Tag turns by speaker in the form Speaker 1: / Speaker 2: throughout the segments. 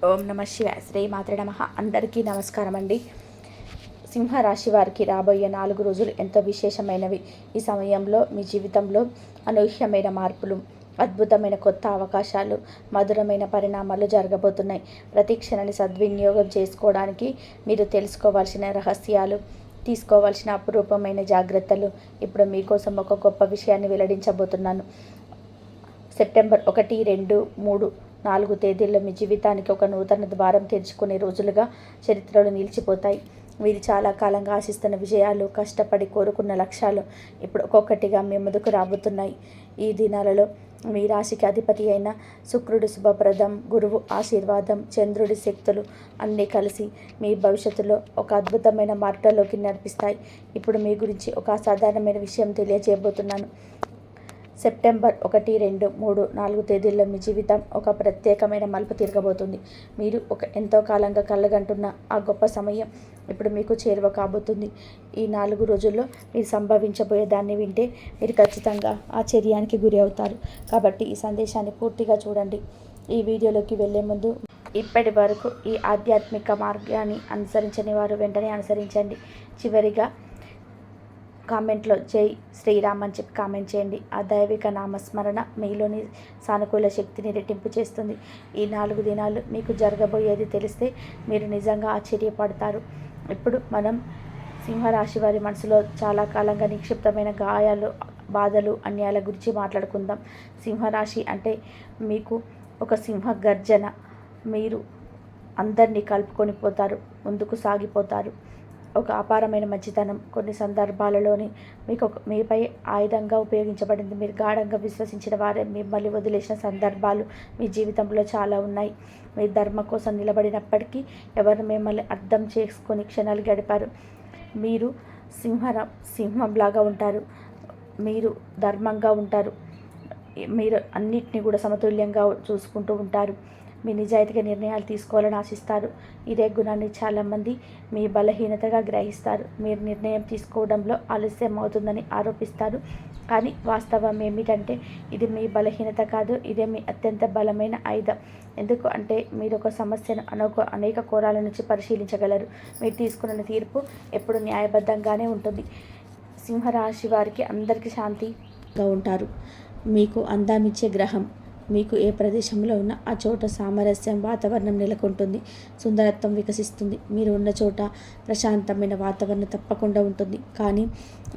Speaker 1: ఓం నమ శివాయ. శ్రీ మాత్రే నమః. అందరికీ నమస్కారం అండి. సింహరాశి వారికి రాబోయే 4 రోజులు ఎంతో విశేషమైనవి. ఈ సమయంలో మీ జీవితంలో అనూహ్యమైన మార్పులు, అద్భుతమైన కొత్త అవకాశాలు, మధురమైన పరిణామాలు జరగబోతున్నాయి. ప్రతి క్షణాన్ని సద్వినియోగం చేసుకోవడానికి మీరు తెలుసుకోవాల్సిన రహస్యాలు, తీసుకోవాల్సిన అపురూపమైన జాగ్రత్తలు ఇప్పుడు మీకోసం ఒక గొప్ప విషయాన్ని వెల్లడించబోతున్నాను. సెప్టెంబర్ 1, 2, 3, 4 తేదీల్లో మీ జీవితానికి ఒక నూతన ద్వారం తెరుచుకునే రోజులుగా చరిత్రలో నిలిచిపోతాయి. మీరు చాలా కాలంగా ఆశిస్తున్న విజయాలు, కష్టపడి కోరుకున్న లక్ష్యాలు ఇప్పుడు ఒక్కొక్కటిగా మీ ముందుకు రాబోతున్నాయి. ఈ దినాలలో మీ రాశికి అధిపతి అయిన శుక్రుడి శుభప్రదం, గురువు ఆశీర్వాదం, చంద్రుడి శక్తులు అన్నీ కలిసి మీ భవిష్యత్తులో ఒక అద్భుతమైన మార్గంలోకి నడిపిస్తాయి. ఇప్పుడు మీ గురించి ఒక అసాధారణమైన విషయం తెలియజేయబోతున్నాను. సెప్టెంబర్ 1, 2, 3, 4 తేదీల్లో మీ జీవితం ఒక ప్రత్యేకమైన మలుపు తిరగబోతుంది. మీరు ఎంతో కాలంగా కళ్ళగంటున్న ఆ గొప్ప సమయం ఇప్పుడు మీకు చేరువ కాబోతుంది. ఈ 4 రోజుల్లో మీరు సంభవించబోయే దాన్ని వింటే మీరు ఖచ్చితంగా ఆశ్చర్యానికి గురి అవుతారు. కాబట్టి ఈ సందేశాన్ని పూర్తిగా చూడండి. ఈ వీడియోలోకి వెళ్ళే ముందు ఇప్పటి వరకు ఈ ఆధ్యాత్మిక మార్గాన్ని అనుసరించని వారు వెంటనే అనుసరించండి. చివరిగా కామెంట్లో జై శ్రీరామ్ అని చెప్పి కామెంట్ చేయండి. ఆ దైవిక నామస్మరణ మీలోని సానుకూల శక్తిని రెట్టింపు చేస్తుంది. ఈ 4 దినాలు మీకు జరగబోయేది తెలిస్తే మీరు నిజంగా ఆశ్చర్యపడతారు. ఇప్పుడు మనం సింహరాశి వారి మనసులో చాలా కాలంగా నిక్షిప్తమైన గాయాలు, బాధలు, అన్యాయాల గురించి మాట్లాడుకుందాం. సింహరాశి అంటే మీకు ఒక సింహ గర్జన. మీరు అందరినీ కలుపుకొని పోతారు, ముందుకు సాగిపోతారు. ఒక అపారమైన మంచితనం కొన్ని సందర్భాలలోని మీపై ఆయుధంగా ఉపయోగించబడింది. మీరు గాఢంగా విశ్వసించిన వారే మిమ్మల్ని వదిలేసిన సందర్భాలు మీ జీవితంలో చాలా ఉన్నాయి. మీరు ధర్మం కోసం నిలబడినప్పటికీ ఎవరు మిమ్మల్ని అర్థం చేసుకొని క్షణాలు గడిపారు. మీరు సింహంలాగా ఉంటారు. మీరు ధర్మంగా ఉంటారు. మీరు అన్నిటినీ కూడా సమతుల్యంగా చూసుకుంటూ ఉంటారు. మీ నిజాయితీగా నిర్ణయాలు తీసుకోవాలని ఆశిస్తారు. ఇదే గుణాన్ని చాలామంది మీ బలహీనతగా గ్రహిస్తారు. మీరు నిర్ణయం తీసుకోవడంలో ఆలస్యం అవుతుందని ఆరోపిస్తారు. కానీ వాస్తవం ఏమిటంటే ఇది మీ బలహీనత కాదు, ఇదే మీ అత్యంత బలమైన ఆయుధం. ఎందుకు అంటే మీరు ఒక సమస్యను అనేక కోణాల నుంచి పరిశీలించగలరు. మీరు తీసుకున్న తీర్పు ఎప్పుడు న్యాయబద్ధంగానే ఉంటుంది. సింహరాశి వారికి అందరికీ శాంతిగా ఉంటారు. మీకు అందాన్నిచ్చే గ్రహం. మీకు ఏ ప్రదేశంలో ఉన్న ఆ చోట సామరస్యం, వాతావరణం నెలకొంటుంది, సుందరత్వం వికసిస్తుంది. మీరు ఉన్న చోట ప్రశాంతమైన వాతావరణం తప్పకుండా ఉంటుంది. కానీ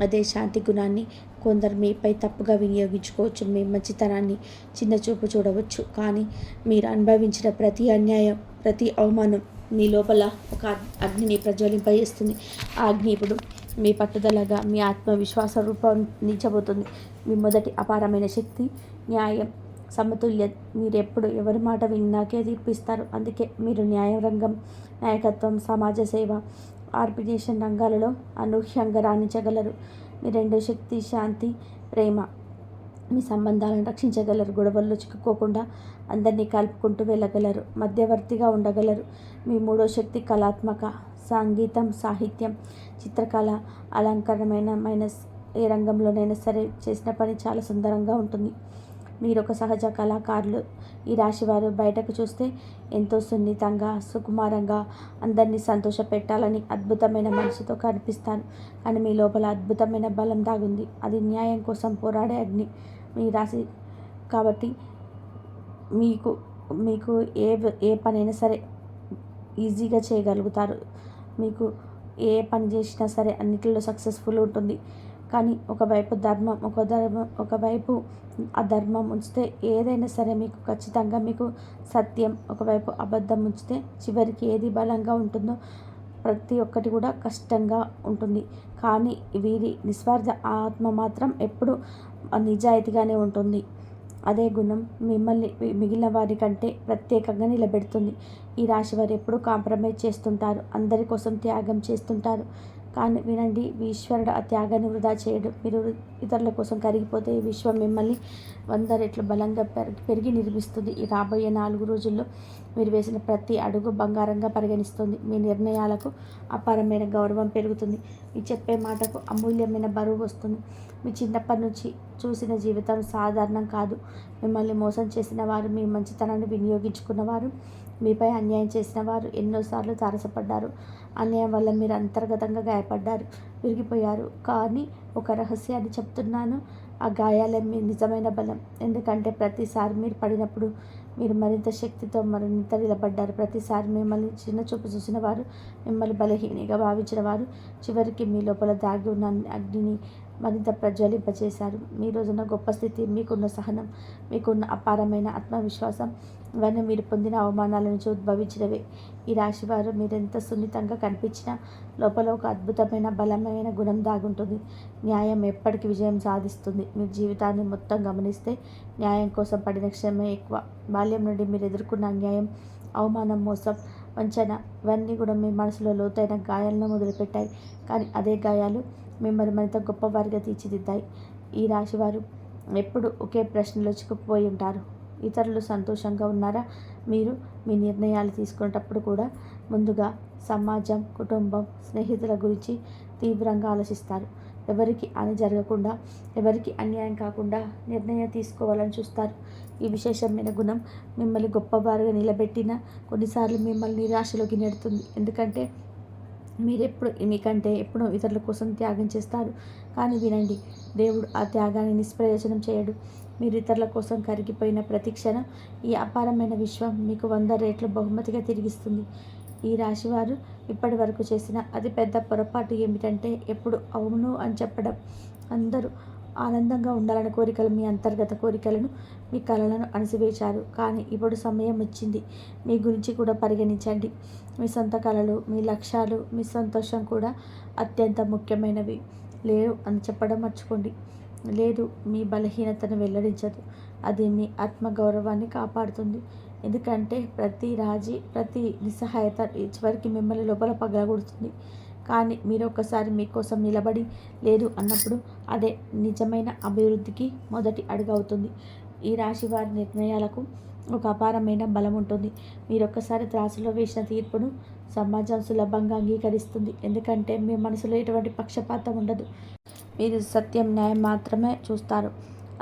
Speaker 1: అదే శాంతి గుణాన్ని కొందరు మీపై తప్పుగా వినియోగించుకోవచ్చు. మీ మంచితనాన్ని చిన్నచూపు చూడవచ్చు. కానీ మీరు అనుభవించిన ప్రతి అన్యాయం, ప్రతి అవమానం మీ లోపల ఒక అగ్నిని ప్రజ్వలింపజేస్తుంది. ఆ అగ్ని ఇప్పుడు మీ పట్టుదలగా, మీ ఆత్మవిశ్వాస రూపొందించబోతుంది. మీ మొదటి అపారమైన శక్తి న్యాయం, సమతుల్యం. మీరు ఎప్పుడు ఎవరి మాట విన్నాకే తీర్పిస్తారు. అందుకే మీరు న్యాయరంగం, నాయకత్వం, సమాజ సేవ, ఆర్గనైజేషన్ రంగాలలో అనూహ్యంగా రాణించగలరు. మీ రెండో శక్తి శాంతి, ప్రేమ. మీ సంబంధాలను రక్షించగలరు. గొడవల్లో చిక్కుకోకుండా అందరినీ కలుపుకుంటూ వెళ్ళగలరు. మధ్యవర్తిగా ఉండగలరు. మీ మూడో శక్తి కళాత్మక, సంగీతం, సాహిత్యం, చిత్రకళ, అలంకరణమైన ఏ రంగంలోనైనా సరే చేసిన పని చాలా సుందరంగా ఉంటుంది. మీరు ఒక సహజ కళాకారులు. ఈ రాశివారు బయటకు చూస్తే ఎంతో సున్నితంగా, సుకుమారంగా, అందరినీ సంతోషపెట్టాలని అద్భుతమైన మనసుతో కనిపిస్తారు. కానీ మీ లోపల అద్భుతమైన బలం దాగుంది. అది న్యాయం కోసం పోరాడే అగ్ని. మీ రాశి కాబట్టి మీకు మీకు ఏ పనైనా సరే ఈజీగా చేయగలుగుతారు. మీకు ఏ పని చేసినా సరే అన్నిటిలో సక్సెస్ఫుల్ ఉంటుంది. కానీ ఒకవైపు ధర్మం, ఒకవైపు అధర్మం ఉంచితే ఏదైనా సరే మీకు ఖచ్చితంగా మీకు సత్యం, ఒకవైపు అబద్ధం ఉంచితే చివరికి ఏది బలంగా ఉంటుందో ప్రతి ఒక్కటి కూడా కష్టంగా ఉంటుంది. కానీ వీరి నిస్వార్థ ఆత్మ మాత్రం ఎప్పుడు నిజాయితీగానే ఉంటుంది. అదే గుణం మిమ్మల్ని మిగిలిన వారి కంటే ప్రత్యేకంగా నిలబెడుతుంది. ఈ రాశి వారు ఎప్పుడూ కాంప్రమైజ్ చేస్తుంటారు. అందరి కోసం త్యాగం చేస్తుంటారు. కానీ వినండి, ఈశ్వరుడు ఆ త్యాగాన్ని వృధా చేయడు. మీరు ఇతరుల కోసం కరిగిపోతే ఈ విశ్వం మిమ్మల్ని 100 రెట్లు బలంగా పెరిగి నిర్మిస్తుంది. ఈ రాబోయే 4 రోజుల్లో మీరు వేసిన ప్రతి అడుగు బంగారంగా పరిగణిస్తుంది. మీ నిర్ణయాలకు అపారమైన గౌరవం పెరుగుతుంది. మీ చెప్పే మాటకు అమూల్యమైన బరువు వస్తుంది. మీ చిన్నప్పటి నుంచి చూసిన జీవితం సాధారణం కాదు. మిమ్మల్ని మోసం చేసిన వారు, మీ మంచితనాన్ని వినియోగించుకున్నవారు మీపై అన్యాయం చేసిన వారు ఎన్నోసార్లు తారసపడ్డారు. అన్యాయం వల్ల మీరు అంతర్గతంగా గాయపడ్డారు, విరిగిపోయారు. కానీ ఒక రహస్యాన్ని చెప్తున్నాను, ఆ గాయాలే మీ నిజమైన బలం. ఎందుకంటే ప్రతిసారి మీరు పడినప్పుడు మీరు మరింత శక్తితో మరింత నిలబడ్డారు. ప్రతిసారి మిమ్మల్ని చిన్నచూపు చూసిన వారు, మిమ్మల్ని బలహీనగా భావించిన వారు చివరికి మీ లోపల దాగి ఉన్న అగ్నిని మరింత ప్రజ్వలింపచేశారు. మీ రోజున గొప్ప స్థితి, మీకున్న సహనం, మీకున్న అపారమైన ఆత్మవిశ్వాసం ఇవన్నీ మీరు పొందిన అవమానాల నుంచి ఉద్భవించినవే. ఈ రాశివారు మీరెంత సున్నితంగా కనిపించినా లోపల ఒక అద్భుతమైన బలమైన గుణం దాగుంటుంది. న్యాయం ఎప్పటికీ విజయం సాధిస్తుంది. మీ జీవితాన్ని మొత్తం గమనిస్తే న్యాయం కోసం పడిన శ్రమే ఎక్కువ. బాల్యం నుండి మీరు ఎదుర్కొన్న అన్యాయం, అవమానం, మోసం, వంచన ఇవన్నీ కూడా మీ మనసులో లోతైన గాయాలను మొదలుపెట్టాయి. కానీ అదే గాయాలు మిమ్మల్ని మరింత గొప్పవారిగా తీర్చిదిద్దాయి. ఈ రాశివారు ఎప్పుడు ఒకే ప్రశ్నలో చిక్కుకుపోయి ఉంటారు. ఇతరులు సంతోషంగా ఉన్నారా? మీరు మీ నిర్ణయాలు తీసుకునేటప్పుడు కూడా ముందుగా సమాజం, కుటుంబం, స్నేహితుల గురించి తీవ్రంగా ఆలోచిస్తారు. ఎవరికి హాని జరగకుండా, ఎవరికి అన్యాయం కాకుండా నిర్ణయం తీసుకోవాలని చూస్తారు. ఈ విశేషమైన గుణం మిమ్మల్ని గొప్పవారుగా నిలబెట్టిన కొన్నిసార్లు మిమ్మల్ని నిరాశలోకి నెడుతుంది. ఎందుకంటే మీకంటే ఎప్పుడూ ఇతరుల కోసం త్యాగం చేస్తారు. కానీ వినండి, దేవుడు ఆ త్యాగాన్ని నిష్ప్రయోజనం చేయడు. మీరు ఇతరుల కోసం కరిగిపోయిన ప్రతి క్షణం ఈ అపారమైన విశ్వం మీకు 100 రెట్లు బహుమతిగా తిరిగిస్తుంది. ఈ రాశివారు ఇప్పటి వరకు చేసిన అతిపెద్ద పొరపాటు ఏమిటంటే ఎప్పుడు అవును అని చెప్పడం. అందరూ ఆనందంగా ఉండాలనే కోరికలు, మీ అంతర్గత కోరికలను, మీ కలలను అణిసివేశారు. కానీ ఇప్పుడు సమయం వచ్చింది. మీ గురించి కూడా పరిగణించండి. మీ సొంత కలలు, మీ లక్ష్యాలు, మీ సంతోషం కూడా అత్యంత ముఖ్యమైనవి. లేదు అని చెప్పడం మర్చిపోండి. లేదు మీ బలహీనతను వెల్లడించదు. అది మీ ఆత్మగౌరవాన్ని కాపాడుతుంది. ఎందుకంటే ప్రతి రాజీ, ప్రతి నిస్సహాయత చివరికి మిమ్మల్ని లోపల పగలగొడుతుంది. కానీ మీరు ఒక్కసారి మీకోసం నిలబడి లేదు అన్నప్పుడు అదే నిజమైన అభివృద్ధికి మొదటి అడుగు అవుతుంది. ఈ రాశి వారి నిర్ణయాలకు ఒక అపారమైన బలం ఉంటుంది. మీరు ఒక్కసారి త్రాసులో వేసిన తీర్పును సమాజం సులభంగా అంగీకరిస్తుంది. ఎందుకంటే మీ మనసులో ఎటువంటి పక్షపాతం ఉండదు. మీరు సత్యం, న్యాయం మాత్రమే చూస్తారు.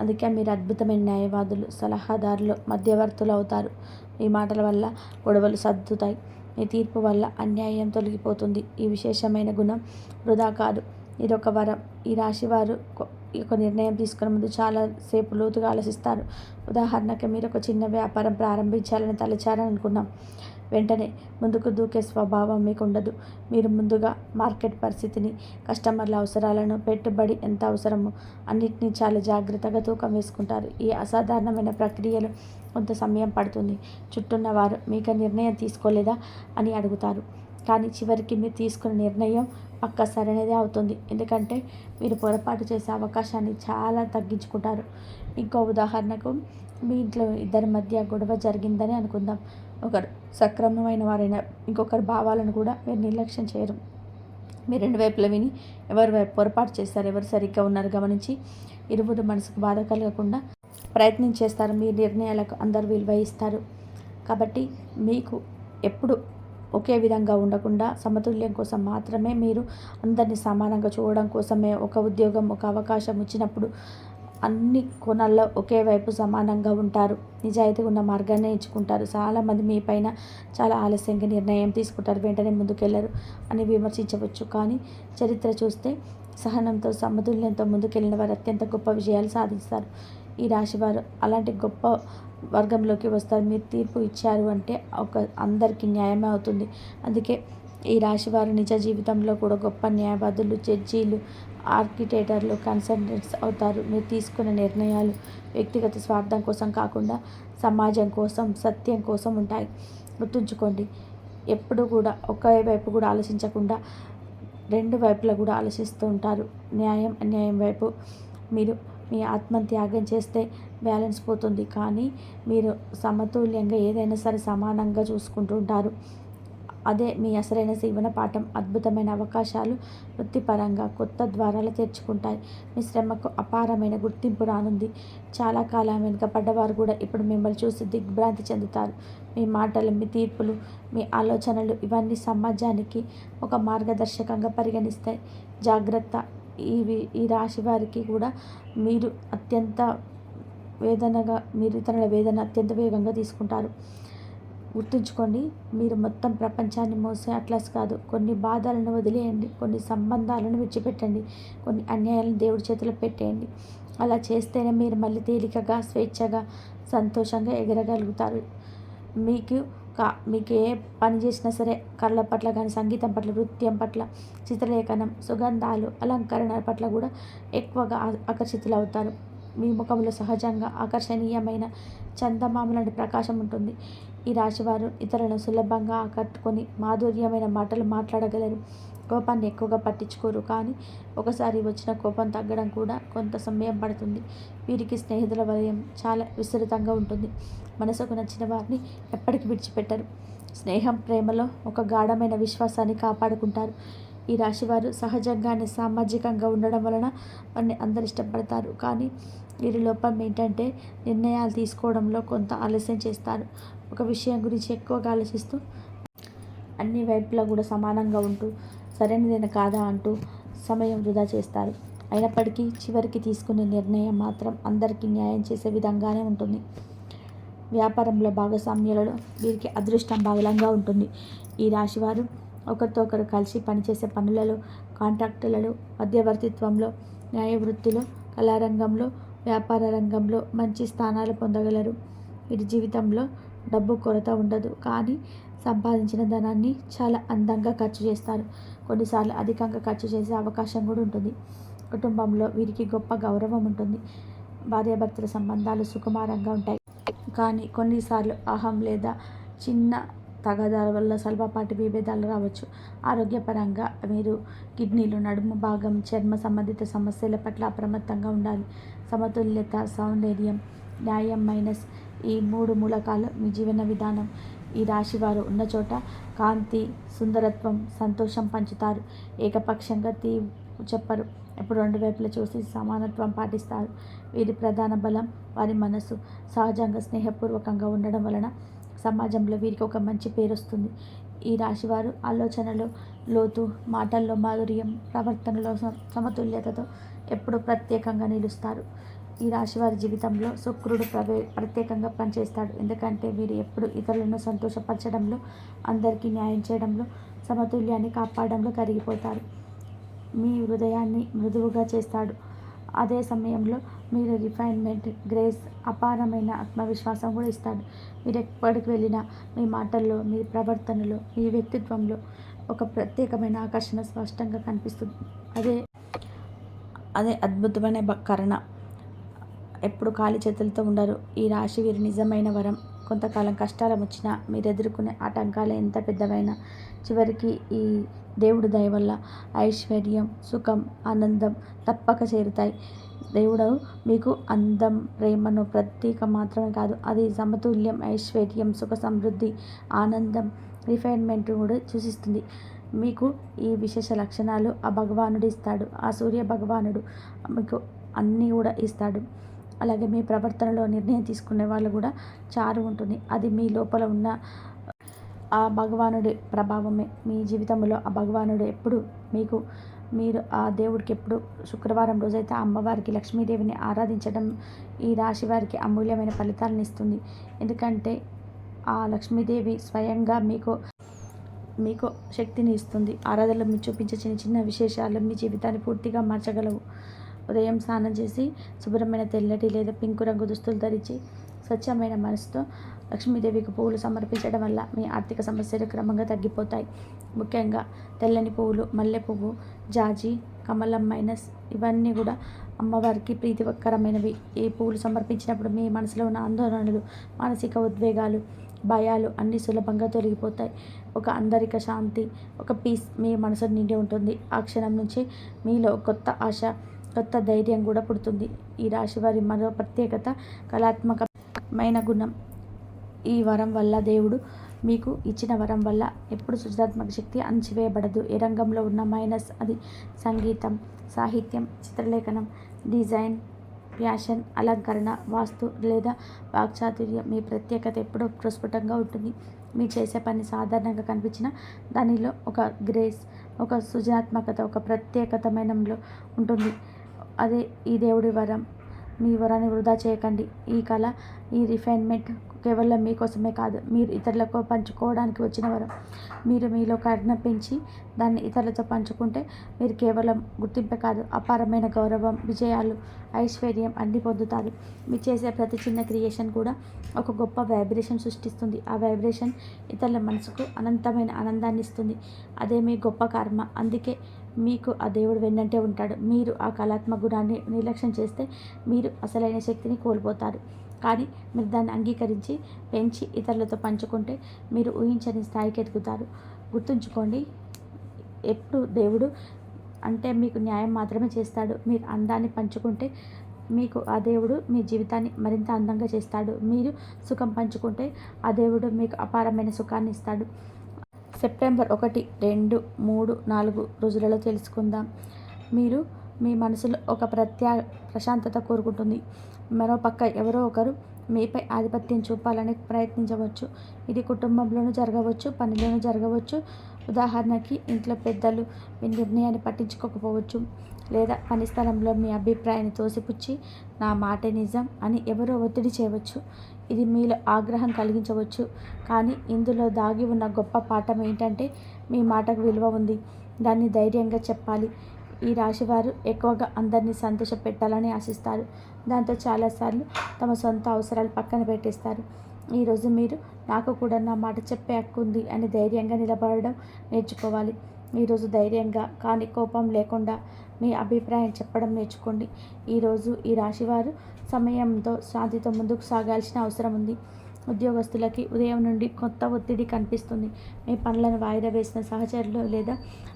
Speaker 1: అందుకే మీరు అద్భుతమైన న్యాయవాదులు, సలహాదారులు, మధ్యవర్తులు అవుతారు. మీ మాటల వల్ల గొడవలు సర్దుతాయి. మీ తీర్పు వల్ల అన్యాయం తొలగిపోతుంది. ఈ విశేషమైన గుణం వృధా కాదు, ఇదొక వరం. ఈ రాశివారు ఒక నిర్ణయం తీసుకునే ముందు చాలాసేపు లోతుగా ఆలోచిస్తారు. ఉదాహరణకి మీరు ఒక చిన్న వ్యాపారం ప్రారంభించాలని తలచారని అనుకున్నాం. వెంటనే ముందుకు దూకే స్వభావం మీకు ఉండదు. మీరు ముందుగా మార్కెట్ పరిస్థితిని, కస్టమర్ల అవసరాలను, పెట్టుబడి ఎంత అవసరమో అన్నిటినీ చాలా జాగ్రత్తగా తూకం వేసుకుంటారు. ఈ అసాధారణమైన ప్రక్రియలు కొంత సమయం పడుతుంది. చుట్టూన్న వారు మీకు నిర్ణయం తీసుకోలేదా అని అడుగుతారు. కానీ చివరికి మీరు తీసుకున్న నిర్ణయం పక్కా సరైనదే అవుతుంది. ఎందుకంటే మీరు పొరపాటు చేసే అవకాశాన్ని చాలా తగ్గించుకుంటారు. ఇంకో ఉదాహరణకు, మీ ఇంట్లో ఇద్దరి మధ్య గొడవ జరిగిందని అనుకుందాం. ఒకరు సక్రమమైన వారైన ఇంకొకరి భావాలను కూడా మీరు నిర్లక్ష్యం చేయరు. మీరు రెండు వైపులా విని ఎవరి వైపు పొరపాటు చేస్తారు, ఎవరు సరిగ్గా ఉన్నారు గమనించి ఇరువురు మనసుకు బాధ కలగకుండా ప్రయత్నం చేస్తారు. మీ నిర్ణయాలకు అందరు విలువ ఇస్తారు. కాబట్టి మీకు ఎప్పుడు ఒకే విధంగా ఉండకుండా సమతుల్యం కోసం మాత్రమే, మీరు అందరినీ సమానంగా చూడడం కోసమే ఒక ఉద్యోగం, ఒక అవకాశం వచ్చినప్పుడు అన్ని కోణాల్లో ఒకే వైపు సమానంగా ఉంటారు. నిజాయితీగా ఉన్న మార్గాన్ని ఎంచుకుంటారు. చాలామంది మీ పైన చాలా ఆలస్యంగా నిర్ణయం తీసుకుంటారు, వెంటనే ముందుకెళ్లరు అని విమర్శించవచ్చు. కానీ చరిత్ర చూస్తే సహనంతో, సమతుల్యంతో ముందుకెళ్ళిన వారు అత్యంత గొప్ప విజయాలు సాధిస్తారు. ఈ రాశివారు అలాంటి గొప్ప వర్గంలోకి వస్తారు. మీరు తీర్పు ఇచ్చారు అంటే అందరికీ న్యాయమే అవుతుంది. అందుకే ఈ రాశివారు నిజ జీవితంలో కూడా గొప్ప న్యాయవాదులు, జడ్జీలు, ఆర్కిటెక్టర్లు, కన్సల్టెంట్స్ అవుతారు. మీరు తీసుకున్న నిర్ణయాలు వ్యక్తిగత స్వార్థం కోసం కాకుండా సమాజం కోసం, సత్యం కోసం ఉంటాయి. గుర్తుంచుకోండి, ఎప్పుడు కూడా ఒకే వైపు కూడా ఆలోచించకుండా రెండు వైపులా కూడా ఆలోచిస్తూ ఉంటారు. న్యాయం, అన్యాయం వైపు మీరు మీ ఆత్మను త్యాగం చేస్తే బ్యాలెన్స్ పోతుంది. కానీ మీరు సమతుల్యంగా ఏదైనా సరే సమానంగా చూసుకుంటూ ఉంటారు. అదే మీ అసలైన జీవన పాఠం. అద్భుతమైన అవకాశాలు వృత్తిపరంగా కొత్త ద్వారాలు తెరుచుకుంటాయి. మీ శ్రమకు అపారమైన గుర్తింపు రానుంది. చాలా కాలం వెనుకపడ్డవారు కూడా ఇప్పుడు మిమ్మల్ని చూసి దిగ్భ్రాంతి చెందుతారు. మీ మాటలు, మీ తీర్పులు, మీ ఆలోచనలు ఇవన్నీ సమాజానికి ఒక మార్గదర్శకంగా పరిగణిస్తాయి. జాగ్రత్త. ఈ రాశి వారికి కూడా మీరు ఇతరుల వేదన అత్యంత వేగంగా తీసుకుంటారు. గుర్తుంచుకోండి, మీరు మొత్తం ప్రపంచాన్ని మోసే అట్లస్ కాదు. కొన్ని బాధలను వదిలేయండి, కొన్ని సంబంధాలను విడిచిపెట్టండి, కొన్ని అన్యాయాలను దేవుడి చేతిలో పెట్టేయండి. అలా చేస్తేనే మీరు మళ్ళీ తేలికగా, స్వేచ్ఛగా, సంతోషంగా ఎగరగలుగుతారు. మీకు మీకు ఏ పని చేసినా సరే కళల పట్ల కానీ, సంగీతం పట్ల, నృత్యం పట్ల, చిత్రలేఖనం, సుగంధాలు, అలంకరణ పట్ల కూడా ఎక్కువగా ఆకర్షితులవుతారు. మీ ముఖంలో సహజంగా ఆకర్షణీయమైన చందమామ లాంటి ప్రకాశం ఉంటుంది. ఈ రాశివారు ఇతరులను సులభంగా ఆకట్టుకొని మాధుర్యమైన మాటలు మాట్లాడగలరు. కోపాన్ని ఎక్కువగా పట్టించుకోరు, కానీ ఒకసారి వచ్చిన కోపం తగ్గడం కూడా కొంత సమయం పడుతుంది. వీరికి స్నేహితుల వలయం చాలా విస్తృతంగా ఉంటుంది. మనసుకు నచ్చిన వారిని ఎప్పటికీ విడిచిపెట్టరు. స్నేహం, ప్రేమలో ఒక గాఢమైన విశ్వాసాన్ని కాపాడుకుంటారు. ఈ రాశివారు సహజంగానే సామాజికంగా ఉండడం వలన వారిని అందరు ఇష్టపడతారు. కానీ వీరి లోపం ఏంటంటే నిర్ణయాలు తీసుకోవడంలో కొంత ఆలస్యం చేస్తారు. ఒక విషయం గురించి ఎక్కువగా ఆలోచిస్తూ అన్ని వైపులా కూడా సమానంగా ఉంటూ సరైనదైన కాదా అంటూ సమయం వృధా చేస్తారు. అయినప్పటికీ చివరికి తీసుకునే నిర్ణయం మాత్రం అందరికీ న్యాయం చేసే విధంగానే ఉంటుంది. వ్యాపారంలో భాగస్వామ్యాలలో వీరికి అదృష్టం బలంగా ఉంటుంది. ఈ రాశివారు ఒకరితో ఒకరు కలిసి పనిచేసే పనులలో, కాంట్రాక్టులలో, మధ్యవర్తిత్వంలో, న్యాయ వృత్తిలో, కళారంగంలో, వ్యాపార రంగంలో మంచి స్థానాలు పొందగలరు. వీరి జీవితంలో డబ్బు కొరత ఉండదు, కానీ సంపాదించిన ధనాన్ని చాలా అందంగా ఖర్చు చేస్తారు. కొన్నిసార్లు అధికంగా ఖర్చు చేసే అవకాశం కూడా ఉంటుంది. కుటుంబంలో వీరికి గొప్ప గౌరవం ఉంటుంది. భార్యాభర్తల సంబంధాలు సుకుమారంగా ఉంటాయి. కానీ కొన్నిసార్లు అహం లేదా చిన్న తగాదాల వల్ల స్వల్పపాటి విభేదాలు రావచ్చు. ఆరోగ్యపరంగా మీరు కిడ్నీలు, నడుము భాగం, చర్మ సంబంధిత సమస్యల పట్ల అప్రమత్తంగా ఉండాలి. సమతుల్యత, సౌందర్యం, న్యాయం మైనస్ ఈ 3 మూలకాలు మీ జీవన విధానం. ఈ రాశివారు ఉన్న చోట కాంతి, సుందరత్వం, సంతోషం పంచుతారు. ఏకపక్షంగా చెప్పరు. ఎప్పుడు 2 వైపులా చూసి సమానత్వం పాటిస్తారు. వీరి ప్రధాన బలం వారి మనసు. సహజంగా స్నేహపూర్వకంగా ఉండడం వలన సమాజంలో వీరికి ఒక మంచి పేరు వస్తుంది. ఈ రాశివారు ఆలోచనలో లోతు, మాటల్లో మాధుర్యం, ప్రవర్తనలో సమతుల్యతతో ఎప్పుడూ ప్రత్యేకంగా నిలుస్తారు. ఈ రాశివారి జీవితంలో శుక్రుడు ప్రత్యేకంగా పనిచేస్తాడు. ఎందుకంటే వీరు ఎప్పుడు ఇతరులను సంతోషపరచడంలో, అందరికీ న్యాయం చేయడంలో, సమతుల్యాన్ని కాపాడడంలో కరిగిపోతారు. మీ హృదయాన్ని మృదువుగా చేస్తాడు. అదే సమయంలో మీరు రిఫైన్మెంట్, గ్రేస్, అపారమైన ఆత్మవిశ్వాసం కూడా ఇస్తాడు. మీరు ఎక్కడికి వెళ్ళినా మీ మాటల్లో, మీ ప్రవర్తనలో, మీ వ్యక్తిత్వంలో ఒక ప్రత్యేకమైన ఆకర్షణ స్పష్టంగా కనిపిస్తుంది. అదే అద్భుతమైన కరుణ. ఎప్పుడు ఖాళీ చేతులతో ఉండరు. ఈ రాశి వీరి నిజమైన వరం. కొంతకాలం కష్టాలు వచ్చినా మీరు ఎదుర్కొనే ఆటంకాలు ఎంత పెద్దవైనా చివరికి ఈ దేవుడి దయ వల్ల ఐశ్వర్యం, సుఖం, ఆనందం తప్పక చేరుతాయి. దేవుడు మీకు అందం, ప్రేమను ప్రతీక మాత్రమే కాదు, అది సమతుల్యం, ఐశ్వర్యం, సుఖ సమృద్ధి, ఆనందం, రిఫైన్మెంట్ కూడా సూచిస్తుంది. మీకు ఈ విశేష లక్షణాలు ఆ భగవానుడు ఇస్తాడు. ఆ సూర్య భగవానుడు మీకు అన్నీ కూడా ఇస్తాడు. అలాగే మీ ప్రవర్తనలో నిర్ణయం తీసుకునే వాళ్ళు కూడా చారు ఉంటుంది. అది మీ లోపల ఉన్న ఆ భగవానుడి ప్రభావమే. మీ జీవితంలో ఆ భగవానుడు ఎప్పుడు మీరు ఆ దేవుడికి ఎప్పుడు శుక్రవారం రోజైతే ఆ అమ్మవారికి, లక్ష్మీదేవిని ఆరాధించడం ఈ రాశి వారికి అమూల్యమైన ఫలితాలను ఇస్తుంది. ఎందుకంటే ఆ లక్ష్మీదేవి స్వయంగా మీకు శక్తిని ఇస్తుంది. ఆరాధనలో మీరు చూపించే చిన్న చిన్న విశేషాలు మీ జీవితాన్ని పూర్తిగా మార్చగలవు. ఉదయం స్నానం చేసి శుభ్రమైన తెల్లటి లేదా పింకు రంగు దుస్తులు ధరించి స్వచ్ఛమైన మనసుతో లక్ష్మీదేవికి పువ్వులు సమర్పించడం వల్ల మీ ఆర్థిక సమస్యలు క్రమంగా తగ్గిపోతాయి. ముఖ్యంగా తెల్లని పువ్వులు, మల్లె పువ్వు, జాజి, కమలం మైనస్ ఇవన్నీ కూడా అమ్మవారికి ప్రీతికరమైనవి. ఈ పువ్వులు సమర్పించినప్పుడు మీ మనసులో ఉన్న ఆందోళనలు, మానసిక ఉద్వేగాలు, భయాలు అన్నీ సులభంగా తొలగిపోతాయి. ఒక అందరిక శాంతి, ఒక పీస్ మీ మనసు నిండి ఉంటుంది. ఆ క్షణం నుంచి మీలో కొత్త ఆశ, కొత్త ధైర్యం కూడా పుడుతుంది. ఈ రాశి వారి మరో ప్రత్యేకత కళాత్మకమైన గుణం. ఈ వరం వల్ల దేవుడు మీకు ఇచ్చిన వరం వల్ల ఎప్పుడు సృజనాత్మక శక్తి అణచివేయబడదు. ఏ రంగంలో ఉన్న మైనస్, అది సంగీతం, సాహిత్యం, చిత్రలేఖనం, డిజైన్, ఫ్యాషన్, అలంకరణ, వాస్తు లేదా వాక్చాతుర్యం, మీ ప్రత్యేకత ఎప్పుడూ ప్రస్ఫుటంగా ఉంటుంది. మీరు చేసే పని సాధారణంగా కనిపించిన దానిలో ఒక గ్రేస్, ఒక సృజనాత్మకత, ఒక ప్రత్యేకతమైనలో ఉంటుంది. అదే ఈ దేవుడి వరం. మీ వరాన్ని వృధా చేయకండి. ఈ కళ, ఈ రిఫైన్మెంట్ కేవలం మీకోసమే కాదు, మీరు ఇతరులకు పంచుకోవడానికి వచ్చిన వరం. మీరు మీలో కరుణ పెంచి దాన్ని ఇతరులతో పంచుకుంటే మీరు కేవలం గుర్తింపే కాదు, అపారమైన గౌరవం, విజయాలు, ఐశ్వర్యం అన్నీ పొందుతారు. మీరు చేసే ప్రతి చిన్న క్రియేషన్ కూడా ఒక గొప్ప వైబ్రేషన్ సృష్టిస్తుంది. ఆ వైబ్రేషన్ ఇతరుల మనసుకు అనంతమైన ఆనందాన్ని ఇస్తుంది. అదే మీ గొప్ప కర్మ. అందుకే మీకు ఆ దేవుడు వెన్నంటే ఉంటాడు. మీరు ఆ కళాత్మక గుణాన్ని నిర్లక్ష్యం చేస్తే మీరు అసలైన శక్తిని కోల్పోతారు. కానీ మీరు దాన్ని అంగీకరించి పెంచి ఇతరులతో పంచుకుంటే మీరు ఊహించని స్థాయికి ఎదుగుతారు. గుర్తుంచుకోండి, ఎప్పుడు దేవుడు అంటే మీకు న్యాయం మాత్రమే చేస్తాడు. మీరు అందాన్ని పంచుకుంటే మీకు ఆ దేవుడు మీ జీవితాన్ని మరింత అందంగా చేస్తాడు. మీరు సుఖం పంచుకుంటే ఆ దేవుడు మీకు అపారమైన సుఖాన్ని ఇస్తాడు. సెప్టెంబర్ 1, 2, 3, 4 రోజులలో తెలుసుకుందాం. మీరు మీ మనసులో ఒక ప్రశాంతత కోరుకుంటుంది. మరోపక్క ఎవరో ఒకరు మీపై ఆధిపత్యం చూపాలని ప్రయత్నించవచ్చు. ఇది కుటుంబంలోనూ జరగవచ్చు, పనిలోనూ జరగవచ్చు. ఉదాహరణకి ఇంట్లో పెద్దలు మీ నిర్ణయాన్ని పట్టించుకోకపోవచ్చు, లేదా పని స్థలంలో మీ అభిప్రాయాన్ని తోసిపుచ్చి నా మాటే నిజం అని ఎవరో ఒత్తిడి చేయవచ్చు. ఇది మీలో ఆగ్రహం కలిగించవచ్చు. కానీ ఇందులో దాగి ఉన్న గొప్ప పాఠం ఏంటంటే మీ మాటకు విలువ ఉంది. దాన్ని ధైర్యంగా చెప్పాలి. ఈ రాశివారు ఎక్కువగా అందరినీ సంతోషపెట్టాలని ఆశిస్తారు. దాంతో చాలాసార్లు తమ సొంత అవసరాలు పక్కన పెట్టేస్తారు. ఈరోజు మీరు నాకు కూడా నా మాట చెప్పే హక్కు ఉంది అని ధైర్యంగా నిలబడడం నేర్చుకోవాలి. ఈరోజు ధైర్యంగా కానీ కోపం లేకుండా మీ అభిప్రాయం చెప్పడం నేర్చుకోండి. ఈరోజు ఈ రాశివారు సమయంతో శాంతితో ముందుకు సాగాల్సిన అవసరం ఉంది. ఉద్యోగస్తులకి ఉదయం నుండి కొత్త ఒత్తిడి కనిపిస్తుంది. మీ పనులను వాయిదా వేసిన సహచరులు లేదా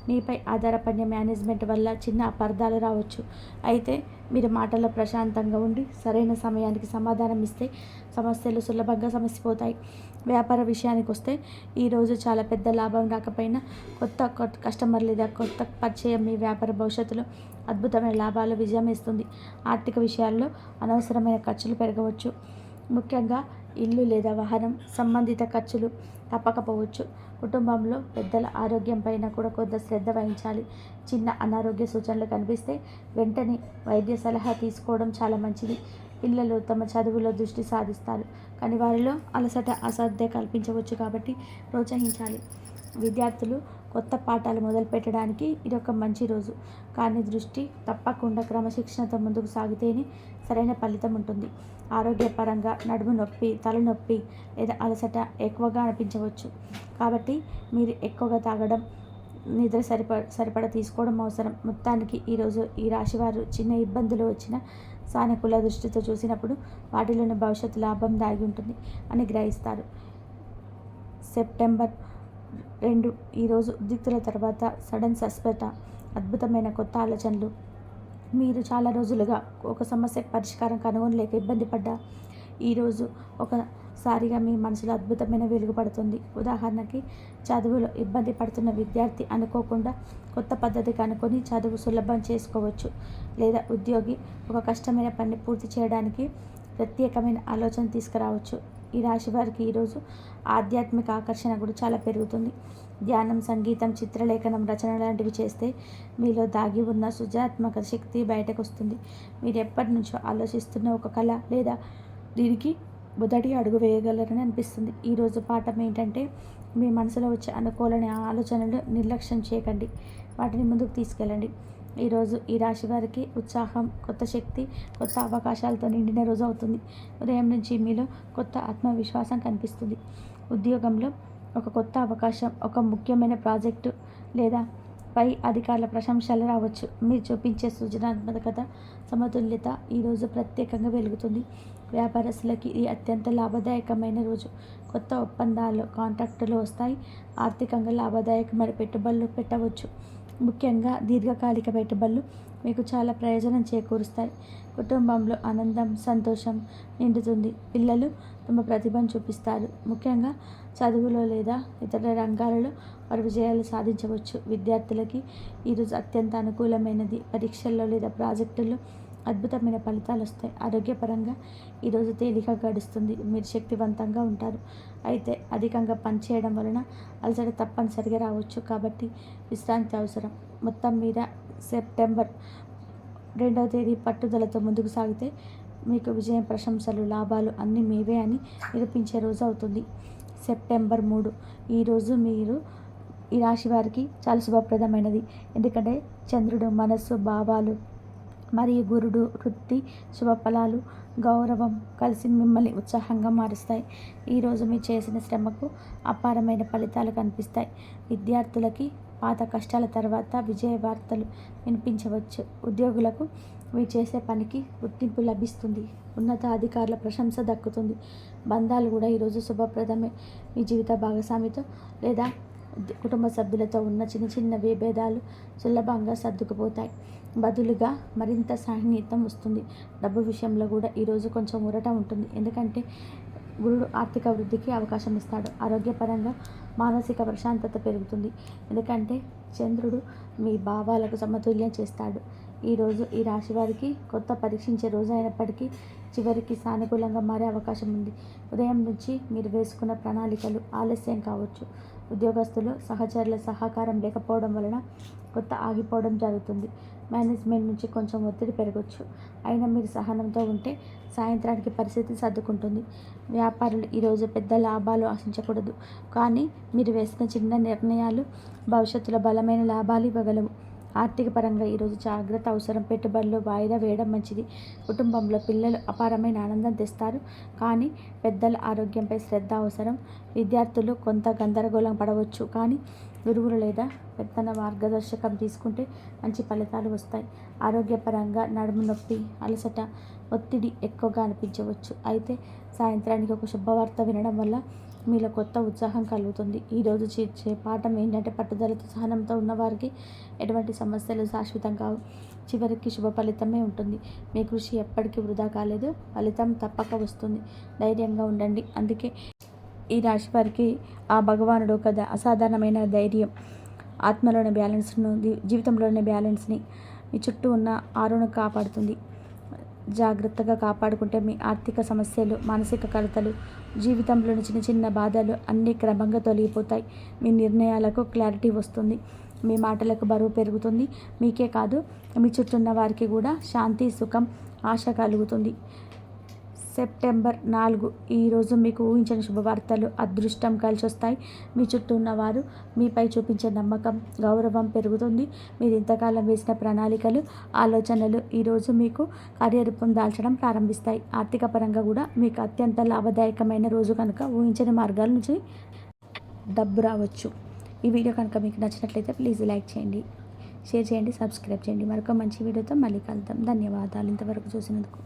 Speaker 1: మీపై ఆధారపడిన మేనేజ్మెంట్ వల్ల చిన్న అపార్థాలు రావచ్చు. అయితే మీరు మాటల్లో ప్రశాంతంగా ఉండి సరైన సమయానికి సమాధానం ఇస్తే సమస్యలు సులభంగా సమసిపోతాయి. వ్యాపార విషయానికి వస్తే ఈరోజు చాలా పెద్ద లాభం రాకపోయినా కొత్త కస్టమర్ లేదా కొత్త పరిచయం మీ వ్యాపార భవిష్యత్తులో అద్భుతమైన లాభాలు విజయం ఇస్తుంది. ఆర్థిక విషయాల్లో అనవసరమైన ఖర్చులు పెరగవచ్చు. ముఖ్యంగా ఇల్లు లేదా వాహనం సంబంధిత ఖర్చులు తప్పకపోవచ్చు. కుటుంబంలో పెద్దల ఆరోగ్యం పైన కూడా కొంత శ్రద్ధ వహించాలి. చిన్న అనారోగ్య సూచనలు కనిపిస్తే వెంటనే వైద్య సలహా తీసుకోవడం చాలా మంచిది. పిల్లలు తమ చదువులో దృష్టి సాధిస్తారు, కానీ వారిలో అలసట, అశ్రద్ధ కల్పించవచ్చు కాబట్టి ప్రోత్సహించాలి. విద్యార్థులు కొత్త పాఠాలు మొదలుపెట్టడానికి ఇది ఒక మంచి రోజు. కానీ దృష్టి తప్పకుండా క్రమశిక్షణతో ముందుకు సాగితేనే సరైన ఫలితం ఉంటుంది. ఆరోగ్యపరంగా నడుము నొప్పి, తలనొప్పి లేదా అలసట ఎక్కువగా అనిపించవచ్చు. కాబట్టి మీరు ఎక్కువగా తాగడం, నిద్ర సరిపడా తీసుకోవడం అవసరం. మొత్తానికి ఈరోజు ఈ రాశివారు చిన్న ఇబ్బందులు వచ్చిన సానుకూల దృష్టితో చూసినప్పుడు వాటిలోని భవిష్యత్తు లాభం దాగి ఉంటుంది అని గ్రహిస్తారు. సెప్టెంబర్ 2 ఈరోజు ఉద్రిక్తుల తర్వాత సడన్ సస్పెట, అద్భుతమైన కొత్త ఆలోచనలు. మీరు చాలా రోజులుగా ఒక సమస్యకు పరిష్కారం కనుగొనలేక ఇబ్బంది పడ్డా ఈరోజు ఒకసారిగా మీ మనసులో అద్భుతమైన వెలుగు పడుతుంది. ఉదాహరణకి చదువులో ఇబ్బంది పడుతున్న విద్యార్థి అనుకోకుండా కొత్త పద్ధతి కనుక్కొని చదువు సులభం చేసుకోవచ్చు. లేదా ఉద్యోగి ఒక కష్టమైన పని పూర్తి చేయడానికి ప్రత్యేకమైన ఆలోచన తీసుకురావచ్చు. ఈ రాశి వారికి ఈరోజు ఆధ్యాత్మిక ఆకర్షణ కూడా చాలా పెరుగుతుంది. ధ్యానం, సంగీతం, చిత్రలేఖనం, రచన లాంటివి చేస్తే మీలో దాగి ఉన్న సృజనాత్మక శక్తి బయటకు వస్తుంది. మీరు ఎప్పటి నుంచో ఆలోచిస్తున్న ఒక కళ లేదా దీనికి మొదటి అడుగు వేయగలరని అనిపిస్తుంది. ఈరోజు పాఠం ఏంటంటే మీ మనసులో వచ్చే అనుకూలమైన ఆలోచనలు నిర్లక్ష్యం చేయకండి, వాటిని ముందుకు తీసుకెళ్ళండి. ఈరోజు ఈ రాశి వారికి ఉత్సాహం, కొత్త శక్తి, కొత్త అవకాశాలతో నిండిన రోజు అవుతుంది. ఉదయం నుంచి మీలో కొత్త ఆత్మవిశ్వాసం కనిపిస్తుంది. ఉద్యోగంలో ఒక కొత్త అవకాశం, ఒక ముఖ్యమైన ప్రాజెక్టు లేదా పై అధికారుల ప్రశంసలు రావచ్చు. మీరు చూపించే సృజనాత్మకత, సమతుల్యత ఈరోజు ప్రత్యేకంగా వెలుగుతుంది. వ్యాపారస్తులకి ఇది అత్యంత లాభదాయకమైన రోజు. కొత్త ఒప్పందాలు, కాంట్రాక్టులు వస్తాయి. ఆర్థికంగా లాభదాయకమైన పెట్టుబడులు పెట్టవచ్చు. ముఖ్యంగా దీర్ఘకాలిక పెట్టుబడులు మీకు చాలా ప్రయోజనం చేకూరుస్తాయి. కుటుంబంలో ఆనందం, సంతోషం నిండుతుంది. పిల్లలు తమ ప్రతిభను చూపిస్తారు. ముఖ్యంగా చదువులో లేదా ఇతర రంగాలలో వారు విజయాలు సాధించవచ్చు. విద్యార్థులకి ఈరోజు అత్యంత అనుకూలమైనది. పరీక్షల్లో లేదా ప్రాజెక్టుల్లో అద్భుతమైన ఫలితాలు వస్తాయి. ఆరోగ్యపరంగా ఈరోజు తేలిక గడుస్తుంది. మీరు శక్తివంతంగా ఉంటారు. అయితే అధికంగా పనిచేయడం వలన అలసట తప్పనిసరిగా రావచ్చు. కాబట్టి విశ్రాంతి అవసరం. మొత్తం మీద సెప్టెంబర్ 2వ తేదీ పట్టుదలతో ముందుకు సాగితే మీకు విజయం, ప్రశంసలు, లాభాలు అన్నీ మీవే అని నిరూపించే రోజు అవుతుంది. సెప్టెంబర్ 3 ఈరోజు మీరు ఈ రాశి వారికి చాలా శుభప్రదమైనది. ఎందుకంటే చంద్రుడు మనస్సు, భావాలు మరియు గురుడు వృత్తి, శుభఫలాలు, గౌరవం కలిసి మిమ్మల్ని ఉత్సాహంగా మారుస్తాయి. ఈరోజు మీరు చేసిన శ్రమకు అపారమైన ఫలితాలు కనిపిస్తాయి. విద్యార్థులకి పాత కష్టాల తర్వాత విజయ వార్తలు వినిపించవచ్చు. ఉద్యోగులకు మీరు చేసే పనికి గుర్తింపు లభిస్తుంది. ఉన్నతాధికారుల ప్రశంస దక్కుతుంది. బంధాలు కూడా ఈరోజు శుభప్రదమే. మీ జీవిత భాగస్వామితో లేదా కుటుంబ సభ్యులతో ఉన్న చిన్న చిన్న విభేదాలు సులభంగా సర్దుకుపోతాయి. బదులుగా మరింత సాన్నిహిత్యం వస్తుంది. డబ్బు విషయంలో కూడా ఈరోజు కొంచెం ఊరట ఉంటుంది. ఎందుకంటే గురుడు ఆర్థిక వృద్ధికి అవకాశం ఇస్తాడు. ఆరోగ్యపరంగా మానసిక ప్రశాంతత పెరుగుతుంది. ఎందుకంటే చంద్రుడు మీ భావాలకు సమతుల్యం చేస్తాడు. ఈరోజు ఈ రాశి వారికి కొత్త పరీక్షించే రోజు అయినప్పటికీ చివరికి సానుకూలంగా మారే అవకాశం ఉంది. ఉదయం నుంచి మీరు వేసుకున్న ప్రణాళికలు ఆలస్యం కావచ్చు. ఉద్యోగస్తులు సహచరుల సహకారం లేకపోవడం వలన కొత్త ఆగిపోవడం జరుగుతుంది. మేనేజ్మెంట్ నుంచి కొంచెం ఒత్తిడి పెరగవచ్చు. అయినా మీరు సహనంతో ఉంటే సాయంత్రానికి పరిస్థితి సర్దుకుంటుంది. వ్యాపారులు ఈరోజు పెద్ద లాభాలు ఆశించకూడదు. కానీ మీరు వేసిన చిన్న నిర్ణయాలు భవిష్యత్తులో బలమైన లాభాలు ఇవ్వగలవు. ఆర్థిక పరంగా ఈరోజు జాగ్రత్త అవసరం. పెట్టుబడులు వాయిదా వేయడం మంచిది. కుటుంబంలో పిల్లలు అపారమైన ఆనందం తెస్తారు. కానీ పెద్దల ఆరోగ్యంపై శ్రద్ధ అవసరం. విద్యార్థులు కొంత గందరగోళం పడవచ్చు. కానీ గురువులు లేదా పెద్దల మార్గదర్శకం తీసుకుంటే మంచి ఫలితాలు వస్తాయి. ఆరోగ్యపరంగా నడుము నొప్పి, అలసట, ఒత్తిడి ఎక్కువగా అనిపించవచ్చు. అయితే సాయంత్రానికి ఒక శుభవార్త వినడం వల్ల మీలో కొత్త ఉత్సాహం కలుగుతుంది. ఈరోజు చేర్చే పాఠం ఏంటంటే పట్టుదలతో సహనంతో ఉన్నవారికి ఎటువంటి సమస్యలు శాశ్వతం కావు. చివరికి శుభ ఫలితమే ఉంటుంది. మీ కృషి ఎప్పటికీ వృధా కాలేదు. ఫలితం తప్పక వస్తుంది. ధైర్యంగా ఉండండి. అందుకే ఈ రాశి వారికి ఆ భగవానుడు ఒక అసాధారణమైన ధైర్యం, ఆత్మలోని బ్యాలెన్స్ను, జీవితంలోని బ్యాలెన్స్ని, మీ చుట్టూ ఉన్న ఆరును కాపాడుతుంది. జాగ్రత్తగా కాపాడుకుంటే మీ ఆర్థిక సమస్యలు, మానసిక కలతలు, జీవితంలోని చిన్న చిన్న బాధలు అన్నీ క్రమంగా తొలగిపోతాయి. మీ నిర్ణయాలకు క్లారిటీ వస్తుంది. మీ మాటలకు బరువు పెరుగుతుంది. మీకే కాదు, మీ చుట్టూ ఉన్న వారికి కూడా శాంతి, సుఖం, ఆశ కలుగుతుంది. సెప్టెంబర్ 4 ఈరోజు మీకు ఊహించని శుభవార్తలు, అదృష్టం కలిసి వస్తాయి. మీ చుట్టూ ఉన్నవారు మీపై చూపించే నమ్మకం, గౌరవం పెరుగుతుంది. మీరు ఇంతకాలం వేసిన ప్రణాళికలు, ఆలోచనలు ఈరోజు మీకు కార్యరూపం దాల్చడం ప్రారంభిస్తాయి. ఆర్థిక పరంగా కూడా మీకు అత్యంత లాభదాయకమైన రోజు కనుక ఊహించని మార్గాల నుంచి డబ్బు రావచ్చు. ఈ వీడియో కనుక మీకు నచ్చినట్లయితే ప్లీజ్ లైక్ చేయండి, షేర్ చేయండి, సబ్స్క్రైబ్ చేయండి. మరొక మంచి వీడియోతో మళ్ళీ కలుద్దాం. ధన్యవాదాలు ఇంతవరకు చూసినందుకు.